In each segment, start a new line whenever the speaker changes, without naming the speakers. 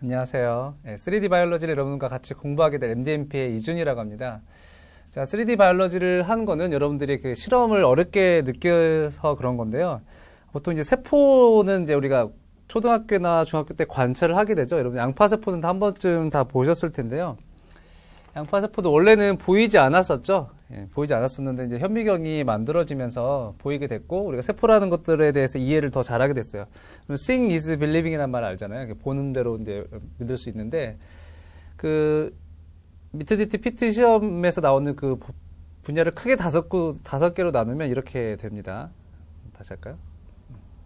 안녕하세요. 3D 바이올로지를 여러분과 같이 공부하게 될 MDMP의 이준이라고 합니다. 자, 3D 바이올로지를 한 거는 여러분들이 그 실험을 어렵게 느껴서 그런 건데요. 보통 이제 세포는 이제 우리가 초등학교나 중학교 때 관찰을 하게 되죠. 여러분 양파세포는 한 번쯤 다 보셨을 텐데요. 양파세포도 원래는 보이지 않았었죠. 보이지 않았었는데 이제 현미경이 만들어지면서 보이게 됐고 우리가 세포라는 것들에 대해서 이해를 더 잘하게 됐어요. Seeing is believing이라는 말 알잖아요. 보는 대로 이제 믿을 수 있는데 그 미트디트 피트 시험에서 나오는 그 분야를 크게 다섯 개로 나누면 이렇게 됩니다. 다시 할까요?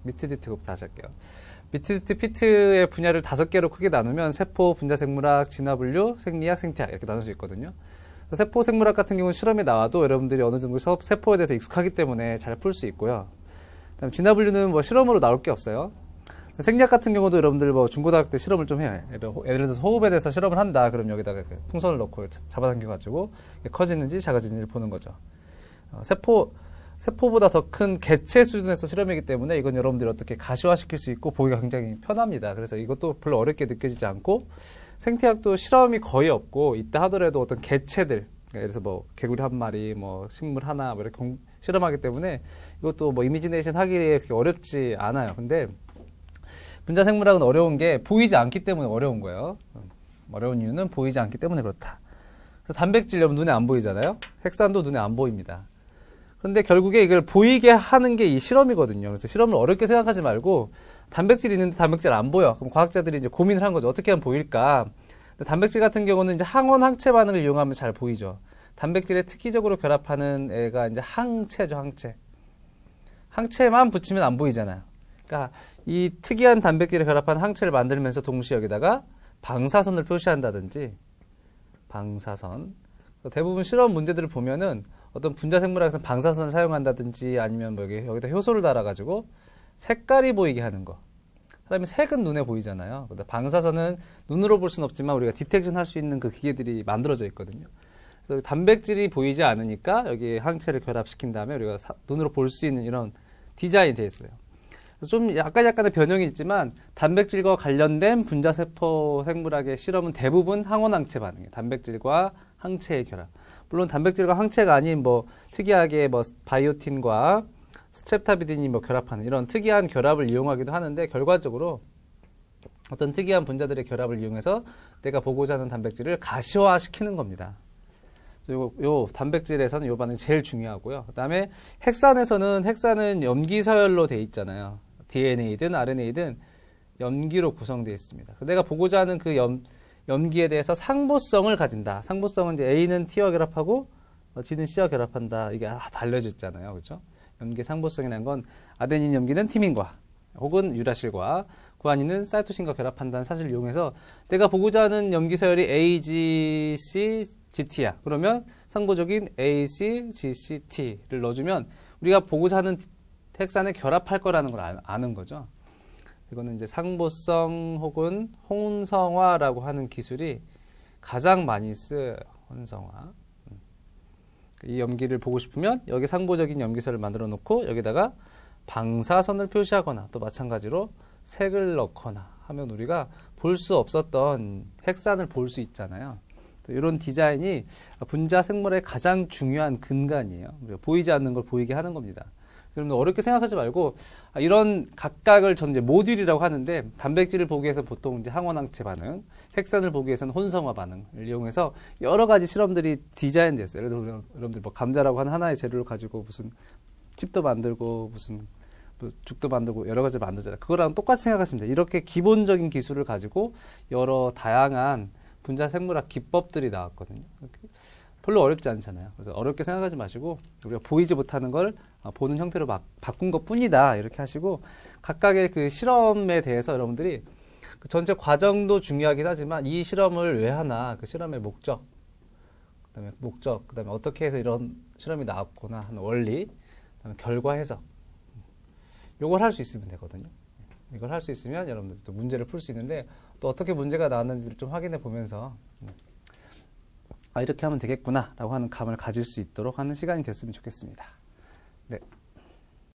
미트디트부터 다시 할게요. 미트디트 피트의 분야를 5개로 크게 나누면 세포, 분자생물학, 진화분류, 생리학, 생태학 이렇게 나눌 수 있거든요. 세포 생물학 같은 경우는 실험에 나와도 여러분들이 어느 정도 세포에 대해서 익숙하기 때문에 잘 풀 수 있고요. 그다음에 진화분류는 뭐 실험으로 나올 게 없어요. 생리학 같은 경우도 여러분들 뭐 중고등학교 때 실험을 좀 해요. 예를 들어서 호흡에 대해서 실험을 한다. 그럼 여기다가 풍선을 넣고 잡아당겨가지고 커지는지 작아지는지를 보는 거죠. 세포보다 더 큰 개체 수준에서 실험이기 때문에 이건 여러분들이 어떻게 가시화시킬 수 있고 보기가 굉장히 편합니다. 그래서 이것도 별로 어렵게 느껴지지 않고 생태학도 실험이 거의 없고 있다 하더라도 어떤 개체들, 그러니까 예를 들어서 뭐 개구리 한 마리, 뭐 식물 하나 뭐 이렇게 실험하기 때문에 이것도 뭐 이미지네이션 하기에 그렇게 어렵지 않아요. 근데 분자생물학은 어려운 게 보이지 않기 때문에 어려운 거예요. 어려운 이유는 보이지 않기 때문에 그렇다. 그래서 단백질 여러분 눈에 안 보이잖아요. 핵산도 눈에 안 보입니다. 그런데 결국에 이걸 보이게 하는 게 이 실험이거든요. 그래서 실험을 어렵게 생각하지 말고 단백질이 있는데 단백질 안 보여. 그럼 과학자들이 이제 고민을 한 거죠. 어떻게 하면 보일까? 단백질 같은 경우는 이제 항원 항체 반응을 이용하면 잘 보이죠. 단백질에 특이적으로 결합하는 애가 이제 항체죠, 항체. 항체만 붙이면 안 보이잖아요. 그러니까 이 특이한 단백질에 결합한 항체를 만들면서 동시에 여기다가 방사선을 표시한다든지 방사선. 대부분 실험 문제들을 보면은 어떤 분자생물학에서는 방사선을 사용한다든지 아니면 뭐 여기다 효소를 달아가지고 색깔이 보이게 하는 거. 사람이 색은 눈에 보이잖아요. 방사선은 눈으로 볼 수는 없지만 우리가 디텍션 할 수 있는 그 기계들이 만들어져 있거든요. 그래서 단백질이 보이지 않으니까 여기 항체를 결합시킨 다음에 우리가 눈으로 볼 수 있는 이런 디자인이 되어 있어요. 좀 약간의 변형이 있지만 단백질과 관련된 분자세포 생물학의 실험은 대부분 항원항체 반응이에요. 단백질과 항체의 결합. 물론 단백질과 항체가 아닌 뭐 특이하게 뭐 바이오틴과 스트랩타비딘이 뭐 결합하는 이런 특이한 결합을 이용하기도 하는데 결과적으로 어떤 특이한 분자들의 결합을 이용해서 내가 보고자 하는 단백질을 가시화시키는 겁니다. 요 단백질에서는 요 반응이 제일 중요하고요. 그다음에 핵산은 염기서열로 돼 있잖아요. DNA든 RNA든 염기로 구성되어 있습니다. 내가 보고자 하는 그 염기에 대해서 상보성을 가진다. 상보성은 이제 A는 T와 결합하고 G는 C와 결합한다. 이게 다 알려져 있잖아요. 그렇죠? 염기 상보성이라는 건 아데닌 염기는 티민과 혹은 유라실과 구아닌은 사이토신과 결합한다는 사실을 이용해서 내가 보고자 하는 염기 서열이 A, G, C, GT야. 그러면 상보적인 A, C, G, C, T를 넣어주면 우리가 보고자 하는 핵산에 결합할 거라는 걸 아는 거죠. 이거는 이제 상보성 혹은 혼성화라고 하는 기술이 가장 많이 쓰여요. 혼성화. 이 염기를 보고 싶으면 여기 상보적인 염기서를 만들어 놓고 여기다가 방사선을 표시하거나 또 마찬가지로 색을 넣거나 하면 우리가 볼 수 없었던 핵산을 볼 수 있잖아요. 이런 디자인이 분자 생물의 가장 중요한 근간이에요. 우리가 보이지 않는 걸 보이게 하는 겁니다. 여러분 어렵게 생각하지 말고 이런 각각을 전 이제 모듈이라고 하는데 단백질을 보기 위해서 보통 이제 항원항체 반응, 핵산을 보기 위해서는 혼성화 반응을 이용해서 여러 가지 실험들이 디자인됐어요. 예를 들어 여러분들 뭐 감자라고 하는 하나의 재료를 가지고 무슨 칩도 만들고 무슨 죽도 만들고 여러 가지를 만들잖아요. 그거랑 똑같이 생각하시면 돼요. 이렇게 기본적인 기술을 가지고 여러 다양한 분자 생물학 기법들이 나왔거든요. 별로 어렵지 않잖아요. 그래서 어렵게 생각하지 마시고 우리가 보이지 못하는 걸 보는 형태로 바꾼 것 뿐이다. 이렇게 하시고 각각의 그 실험에 대해서 여러분들이 그 전체 과정도 중요하긴 하지만 이 실험을 왜 하나, 그 실험의 목적, 그다음에 어떻게 해서 이런 실험이 나왔구나 하는 원리, 그다음에 결과 해석. 요걸 할 수 있으면 되거든요. 이걸 할 수 있으면 여러분들 또 문제를 풀 수 있는데 또 어떻게 문제가 나왔는지를 좀 확인해 보면서 이렇게 하면 되겠구나 라고 하는 감을 가질 수 있도록 하는 시간이 됐으면 좋겠습니다. 네.